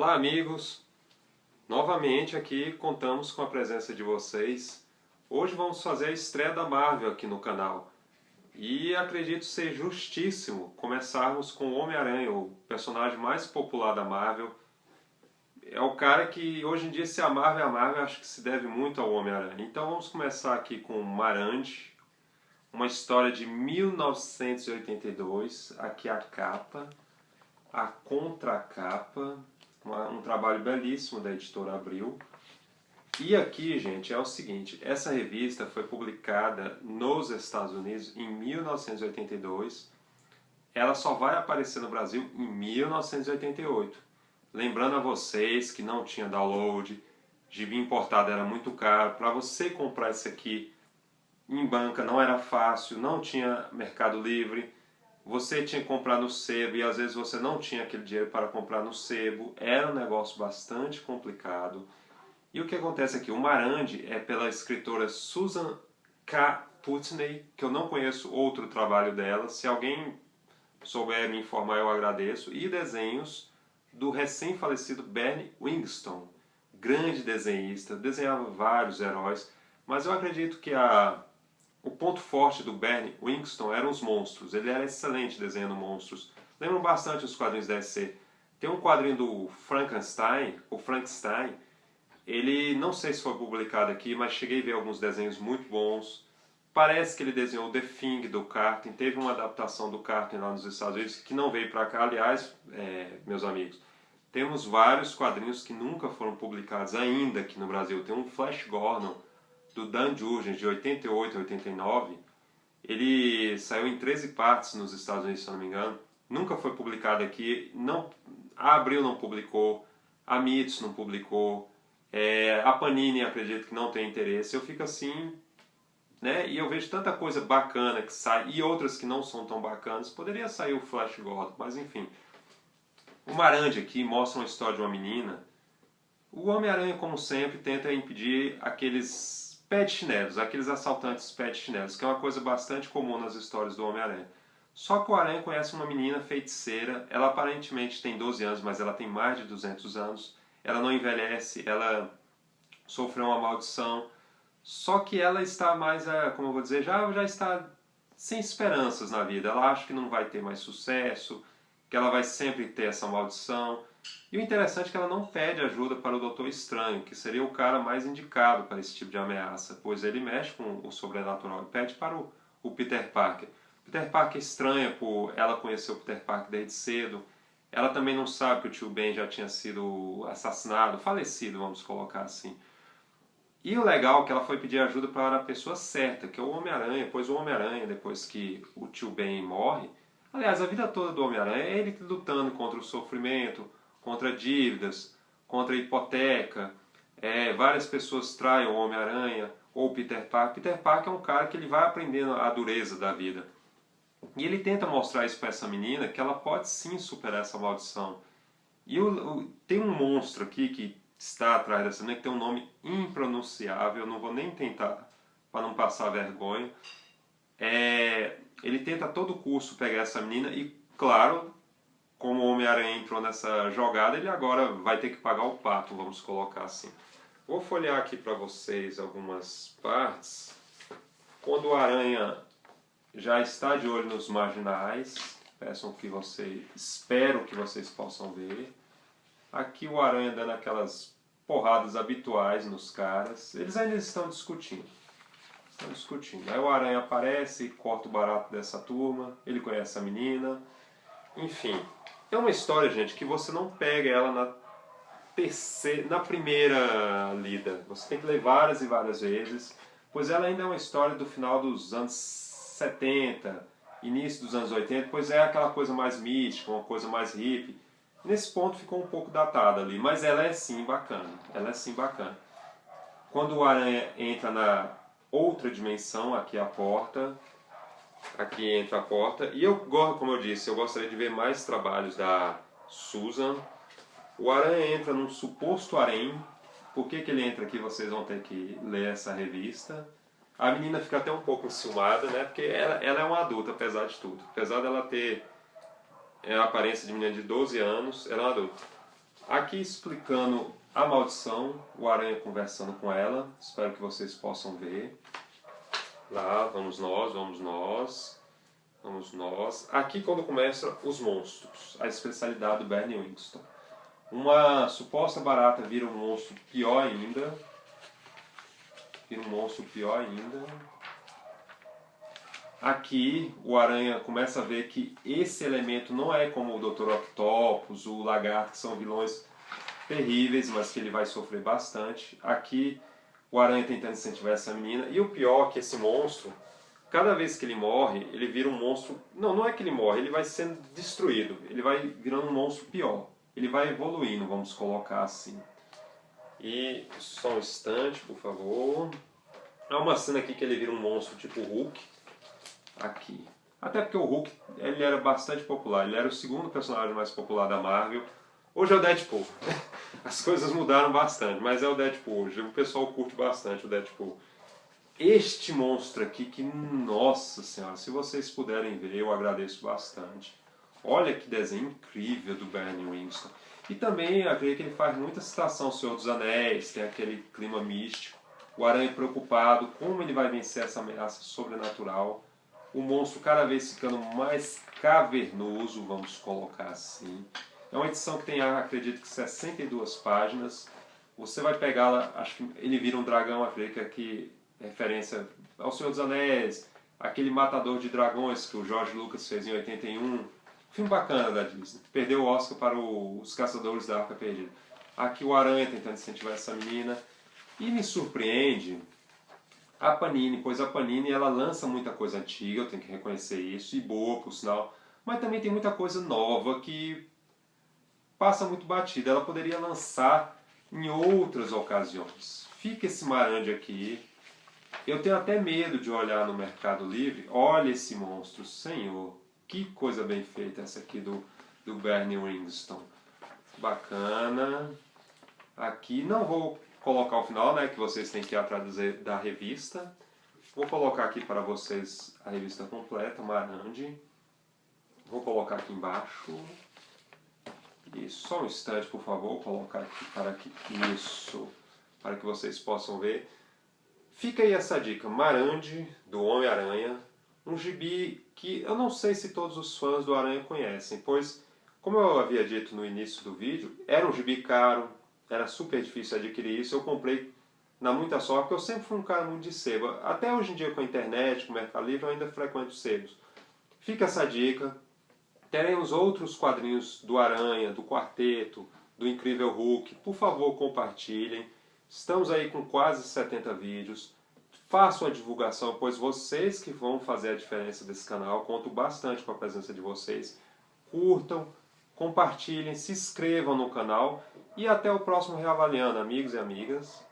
Olá amigos, novamente aqui contamos com a presença de vocês. Hoje vamos fazer a estreia da Marvel aqui no canal. E acredito ser justíssimo começarmos com o Homem-Aranha, o personagem mais popular da Marvel. É o cara que hoje em dia, se a Marvel é a Marvel, acho que se deve muito ao Homem-Aranha. Então vamos começar aqui com Marandi, uma história de 1982, aqui a capa, a contracapa, um trabalho belíssimo da editora Abril. E aqui, gente, é o seguinte, essa revista foi publicada nos Estados Unidos em 1982, ela só vai aparecer no Brasil em 1988. Lembrando a vocês que não tinha download, gibi importado era muito caro, para você comprar isso aqui em banca não era fácil, não tinha Mercado Livre, você tinha que comprar no sebo e às vezes você não tinha aquele dinheiro para comprar no sebo, era um negócio bastante complicado. E o que acontece aqui? O Marandi é pela escritora Susan K. Putney, que eu não conheço outro trabalho dela, se alguém souber me informar eu agradeço, e desenhos do recém-falecido Bernie Wrightson, grande desenhista, desenhava vários heróis, mas eu acredito que o ponto forte do Bernie Wrightson eram os monstros. Ele era excelente desenhando monstros. Lembram bastante os quadrinhos da DC. Tem um quadrinho do Frankenstein, o Frankenstein. Ele, não sei se foi publicado aqui, mas cheguei a ver alguns desenhos muito bons. Parece que ele desenhou The Thing do Cartoon. Teve uma adaptação do Cartoon lá nos Estados Unidos que não veio para cá. Aliás, meus amigos, temos vários quadrinhos que nunca foram publicados ainda aqui no Brasil. Tem um Flash Gordon do Dan Jurgens, de 88 a 89, ele saiu em 13 partes nos Estados Unidos, se não me engano, nunca foi publicado aqui, a Abril não publicou, a Mitos não publicou, a Panini acredito que não tem interesse, eu fico assim, né, e eu vejo tanta coisa bacana que sai, e outras que não são tão bacanas, poderia sair o Flash Gordon, mas enfim. O Marandi aqui mostra uma história de uma menina. O Homem-Aranha, como sempre, tenta impedir aqueles pé de chinelos, aqueles assaltantes pé de chinelos, que é uma coisa bastante comum nas histórias do Homem-Aranha. Só que o Aranha conhece uma menina feiticeira, ela aparentemente tem 12 anos, mas ela tem mais de 200 anos, ela não envelhece, ela sofreu uma maldição, só que ela está mais, como eu vou dizer, já está sem esperanças na vida, ela acha que não vai ter mais sucesso, que ela vai sempre ter essa maldição. E o interessante é que ela não pede ajuda para o Doutor Estranho, que seria o cara mais indicado para esse tipo de ameaça, pois ele mexe com o sobrenatural e pede para o Peter Parker. Peter Parker estranha por ela conhecer o Peter Parker desde cedo. Ela também não sabe que o tio Ben já tinha sido assassinado, falecido, vamos colocar assim. E o legal é que ela foi pedir ajuda para a pessoa certa, que é o Homem-Aranha, pois o Homem-Aranha, depois que o tio Ben morre, aliás, a vida toda do Homem-Aranha é ele lutando contra o sofrimento, contra dívidas, contra a hipoteca. Várias pessoas traem o Homem-Aranha ou o Peter Parker. Peter Parker é um cara que ele vai aprendendo a dureza da vida. E ele tenta mostrar isso para essa menina, que ela pode sim superar essa maldição. E tem um monstro aqui que está atrás dessa menina, que tem um nome impronunciável, eu não vou nem tentar para não passar vergonha. Ele tenta a todo custo pegar essa menina e, claro, como o Homem-Aranha entrou nessa jogada, ele agora vai ter que pagar o pato, vamos colocar assim. Vou folhear aqui para vocês algumas partes. Quando o Aranha já está de olho nos marginais, espero que vocês possam ver. Aqui o Aranha dando aquelas porradas habituais nos caras. Eles ainda estão discutindo. Aí o Aranha aparece e corta o barato dessa turma. Ele conhece a menina. Enfim, é uma história, gente, que você não pega ela na primeira lida. Você tem que ler várias e várias vezes, pois ela ainda é uma história do final dos anos 70, início dos anos 80, pois é aquela coisa mais mística, uma coisa mais hippie. Nesse ponto ficou um pouco datada ali, mas ela é sim bacana. Quando o Aranha entra na outra dimensão, aqui é a porta. Aqui entra a porta. E eu, como eu disse, eu gostaria de ver mais trabalhos da Susan. O Aranha entra num suposto harém. Por que ele entra aqui? Vocês vão ter que ler essa revista. A menina fica até um pouco enciumada, né? Porque ela é uma adulta, apesar de tudo. Apesar dela ter a aparência de menina de 12 anos, ela é uma adulta. Aqui explicando a maldição, o Aranha conversando com ela. Espero que vocês possam ver. Lá, vamos nós, vamos nós. Vamos nós. Aqui quando começa os monstros, a especialidade do Bernie Wriggston. Uma suposta barata vira um monstro pior ainda. Vira um monstro pior ainda. Aqui o Aranha começa a ver que esse elemento não é como o Dr. Octopus, o Lagarto, que são vilões terríveis, mas que ele vai sofrer bastante. Aqui o Aranha tentando incentivar essa menina. E o pior é que esse monstro, cada vez que ele morre, ele vira um monstro... Não é que ele morre, ele vai sendo destruído. Ele vai virando um monstro pior. Ele vai evoluindo, vamos colocar assim. E só um instante, por favor. Há uma cena aqui que ele vira um monstro tipo Hulk. Aqui. Até porque o Hulk ele era bastante popular. Ele era o segundo personagem mais popular da Marvel. Hoje é o Deadpool. As coisas mudaram bastante, mas é o Deadpool hoje. O pessoal curte bastante o Deadpool. Este monstro aqui, que nossa senhora, se vocês puderem ver, eu agradeço bastante. Olha que desenho incrível do Bernie Wriggston. E também, eu creio que ele faz muita citação ao Senhor dos Anéis, tem aquele clima místico. O Aranha preocupado, como ele vai vencer essa ameaça sobrenatural. O monstro cada vez ficando mais cavernoso, vamos colocar assim. É uma edição que tem, acredito que 62 páginas. Você vai pegá-la, acho que ele vira um dragão, acredito que aqui referência ao Senhor dos Anéis, aquele Matador de Dragões que o George Lucas fez em 81. Filme bacana da Disney. Perdeu o Oscar para Os Caçadores da Arca Perdida. Aqui o Aranha tentando incentivar essa menina. E me surpreende a Panini, pois a Panini ela lança muita coisa antiga, eu tenho que reconhecer isso, e boa por sinal, mas também tem muita coisa nova que passa muito batida. Ela poderia lançar em outras ocasiões. Fica esse marande aqui. Eu tenho até medo de olhar no Mercado Livre. Olha esse monstro, senhor. Que coisa bem feita essa aqui do Bernie Wriggston. Bacana. Aqui não vou colocar o final, né, que vocês têm que ir atrás da revista. Vou colocar aqui para vocês a revista completa, Marandi. Vou colocar aqui embaixo. Isso, só um instante, por favor. Vou colocar aqui isso, para que vocês possam ver. Fica aí essa dica, Marandi, do Homem-Aranha. Um gibi que eu não sei se todos os fãs do Aranha conhecem, pois, como eu havia dito no início do vídeo, era um gibi caro, era super difícil adquirir isso. Eu comprei na muita sorte, porque eu sempre fui um cara muito de sebo. Até hoje em dia com a internet, com o Mercado Livre, eu ainda frequento sebos. Fica essa dica. Teremos outros quadrinhos do Aranha, do Quarteto, do Incrível Hulk. Por favor, compartilhem. Estamos aí com quase 70 vídeos. Façam a divulgação, pois vocês que vão fazer a diferença desse canal. Conto bastante com a presença de vocês. Curtam, compartilhem, se inscrevam no canal. E até o próximo Reavaliando, amigos e amigas.